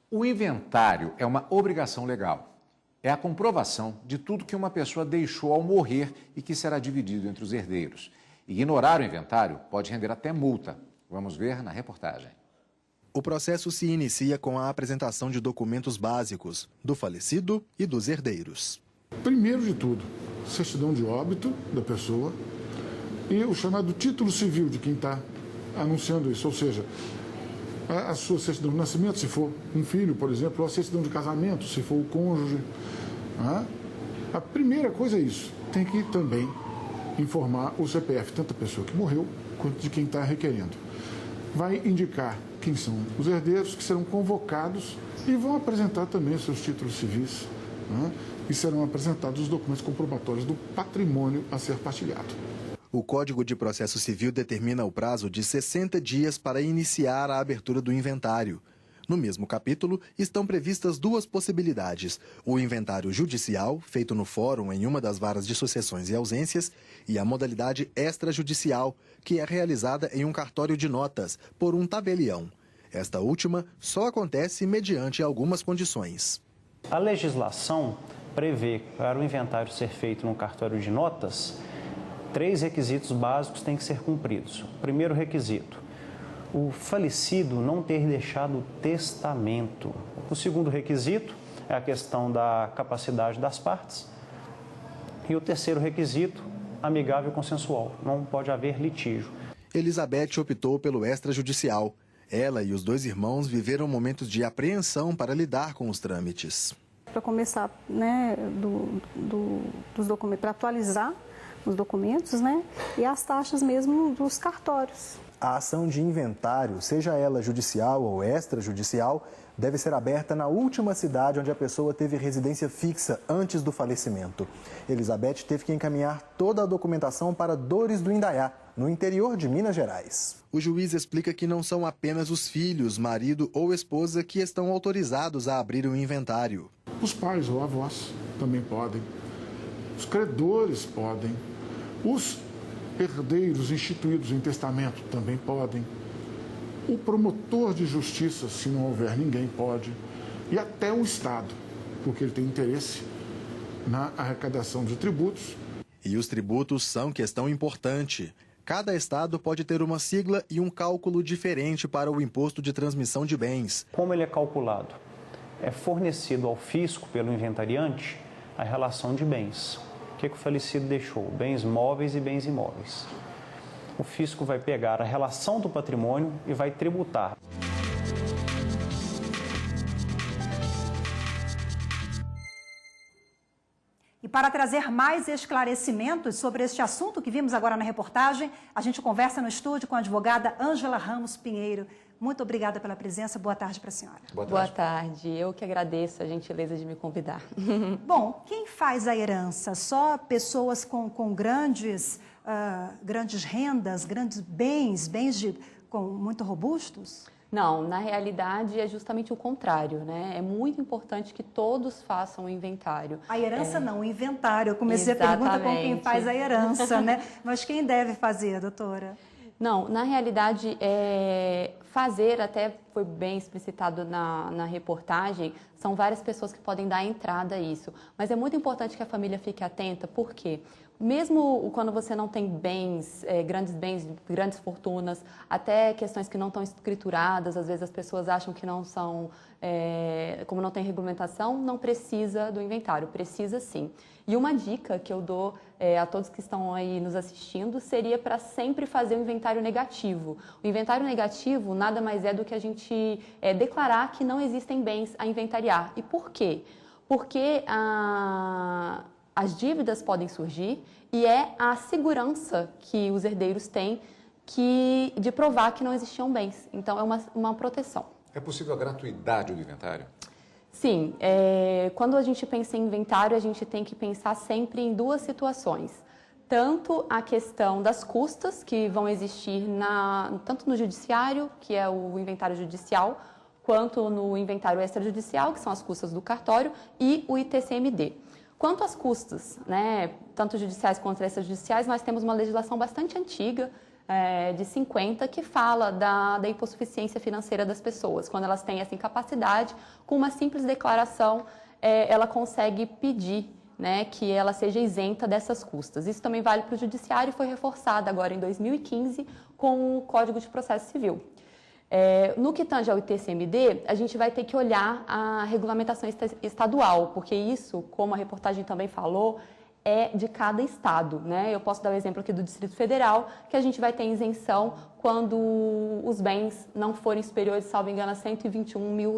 O inventário é uma obrigação legal. É a comprovação de tudo que uma pessoa deixou ao morrer e que será dividido entre os herdeiros. Ignorar o inventário pode render até multa. Vamos ver na reportagem. O processo se inicia com a apresentação de documentos básicos do falecido e dos herdeiros. Primeiro de tudo, certidão de óbito da pessoa e o chamado título civil de quem está anunciando isso, ou seja, a sua certidão de nascimento, se for um filho, por exemplo, ou a certidão de casamento, se for o cônjuge. A primeira coisa é isso, tem que também informar o CPF, tanto da pessoa que morreu, quanto de quem está requerendo. Vai indicar quem são os herdeiros, que serão convocados e vão apresentar também os seus títulos civis, e serão apresentados os documentos comprobatórios do patrimônio a ser partilhado. O Código de Processo Civil determina o prazo de 60 dias para iniciar a abertura do inventário. No mesmo capítulo, estão previstas duas possibilidades: o inventário judicial, feito no fórum em uma das varas de sucessões e ausências, e a modalidade extrajudicial, que é realizada em um cartório de notas, por um tabelião. Esta última só acontece mediante algumas condições. A legislação prevê, para o inventário ser feito no cartório de notas, 3 requisitos básicos têm que ser cumpridos. O primeiro requisito: o falecido não ter deixado testamento. O segundo requisito é a questão da capacidade das partes. E o terceiro requisito, amigável e consensual. Não pode haver litígio. Elizabeth optou pelo extrajudicial. Ela e os 2 irmãos viveram momentos de apreensão para lidar com os trâmites. Para começar, dos documentos, para atualizar os documentos, e as taxas mesmo dos cartórios. A ação de inventário, seja ela judicial ou extrajudicial, deve ser aberta na última cidade onde a pessoa teve residência fixa antes do falecimento. Elizabeth teve que encaminhar toda a documentação para Dores do Indaiá, no interior de Minas Gerais. O juiz explica que não são apenas os filhos, marido ou esposa que estão autorizados a abrir o inventário. Os pais ou avós também podem, os credores podem, os herdeiros instituídos em testamento também podem, o promotor de justiça, se não houver ninguém, pode, e até o Estado, porque ele tem interesse na arrecadação de tributos. E os tributos são questão importante. Cada estado pode ter uma sigla e um cálculo diferente para o imposto de transmissão de bens. Como ele é calculado? É fornecido ao fisco pelo inventariante a relação de bens. O que o falecido deixou? Bens móveis e bens imóveis. O fisco vai pegar a relação do patrimônio e vai tributar. E para trazer mais esclarecimentos sobre este assunto que vimos agora na reportagem, a gente conversa no estúdio com a advogada Ângela Ramos Pinheiro. Muito obrigada pela presença. Boa tarde para a senhora. Boa tarde. Eu que agradeço a gentileza de me convidar. Bom, quem faz a herança? Só pessoas com grandes rendas, grandes bens muito robustos? Não, na realidade é justamente o contrário, né? É muito importante que todos façam o inventário. A herança não, o inventário. Eu comecei a pergunta com quem faz a herança, né? Mas quem deve fazer, doutora? Não, na realidade, fazer, até foi bem explicitado na reportagem, são várias pessoas que podem dar entrada a isso. Mas é muito importante que a família fique atenta, por quê? Mesmo quando você não tem bens, grandes fortunas, até questões que não estão escrituradas, às vezes as pessoas acham que não são, como não tem regulamentação, não precisa do inventário, precisa sim. E uma dica que eu dou a todos que estão aí nos assistindo seria para sempre fazer um inventário negativo. O inventário negativo nada mais é do que a gente declarar que não existem bens a inventariar. E por quê? Porque as dívidas podem surgir e é a segurança que os herdeiros têm de provar que não existiam bens. Então, é uma proteção. É possível a gratuidade do inventário? Sim. Quando a gente pensa em inventário, a gente tem que pensar sempre em duas situações. Tanto a questão das custas que vão existir tanto no judiciário, que é o inventário judicial, quanto no inventário extrajudicial, que são as custas do cartório, e o ITCMD. Quanto às custas, né, tanto judiciais quanto extrajudiciais, nós temos uma legislação bastante antiga, de 50 que fala da hipossuficiência financeira das pessoas. Quando elas têm essa incapacidade, com uma simples declaração, ela consegue pedir, né, que ela seja isenta dessas custas. Isso também vale para o judiciário e foi reforçado agora em 2015 com o Código de Processo Civil. No que tange ao ITCMD, a gente vai ter que olhar a regulamentação estadual, porque isso, como a reportagem também falou, é de cada estado, né? Eu posso dar o exemplo aqui do Distrito Federal, que a gente vai ter isenção quando os bens não forem superiores, salvo engano, a R$121 mil.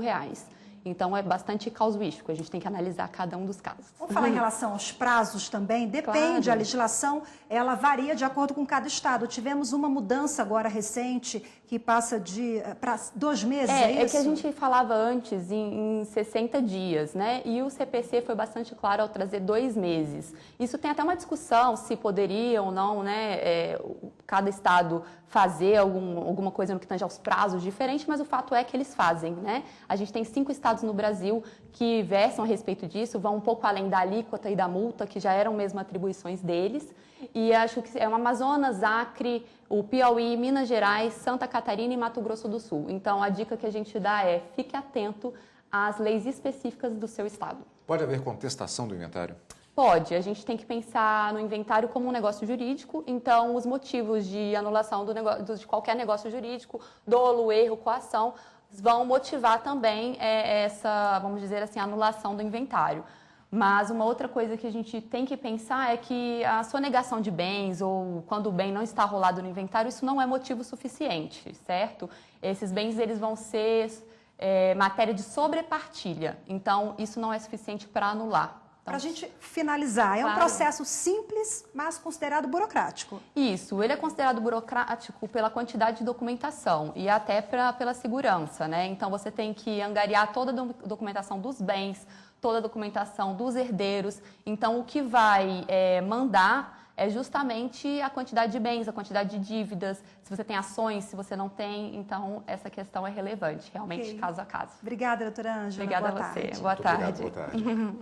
Então, é bastante casuístico, a gente tem que analisar cada um dos casos. Vamos falar em relação aos prazos também? Depende, claro. A legislação, ela varia de acordo com cada estado. Tivemos uma mudança agora recente, que passa para 2 meses, é isso? É que a gente falava antes em 60 dias, né? E o CPC foi bastante claro ao trazer 2 meses. Isso tem até uma discussão se poderia ou não, né, cada estado fazer alguma coisa no que tange aos prazos diferentes, mas o fato é que eles fazem, né? A gente tem 5 estados no Brasil que versam a respeito disso, vão um pouco além da alíquota e da multa, que já eram mesmo atribuições deles, e acho que é o Amazonas, Acre, o Piauí, Minas Gerais, Santa Catarina e Mato Grosso do Sul. Então, a dica que a gente dá é fique atento às leis específicas do seu estado. Pode haver contestação do inventário? Pode. A gente tem que pensar no inventário como um negócio jurídico, então os motivos de anulação de qualquer negócio jurídico, dolo, erro, coação, vão motivar também essa, vamos dizer assim, anulação do inventário. Mas uma outra coisa que a gente tem que pensar é que a sonegação de bens ou quando o bem não está rolado no inventário, isso não é motivo suficiente, certo? Esses bens eles vão ser matéria de sobrepartilha, então isso não é suficiente para anular. Para a gente finalizar, é um processo simples, mas considerado burocrático. Isso, ele é considerado burocrático pela quantidade de documentação e até pela segurança, né? Então, você tem que angariar toda a documentação dos bens, toda a documentação dos herdeiros. Então, o que vai mandar é justamente a quantidade de bens, a quantidade de dívidas, se você tem ações, se você não tem. Então, essa questão é relevante, realmente, caso a caso. Obrigada, doutora Ângela. Obrigada a você. Boa tarde. Obrigado, boa tarde.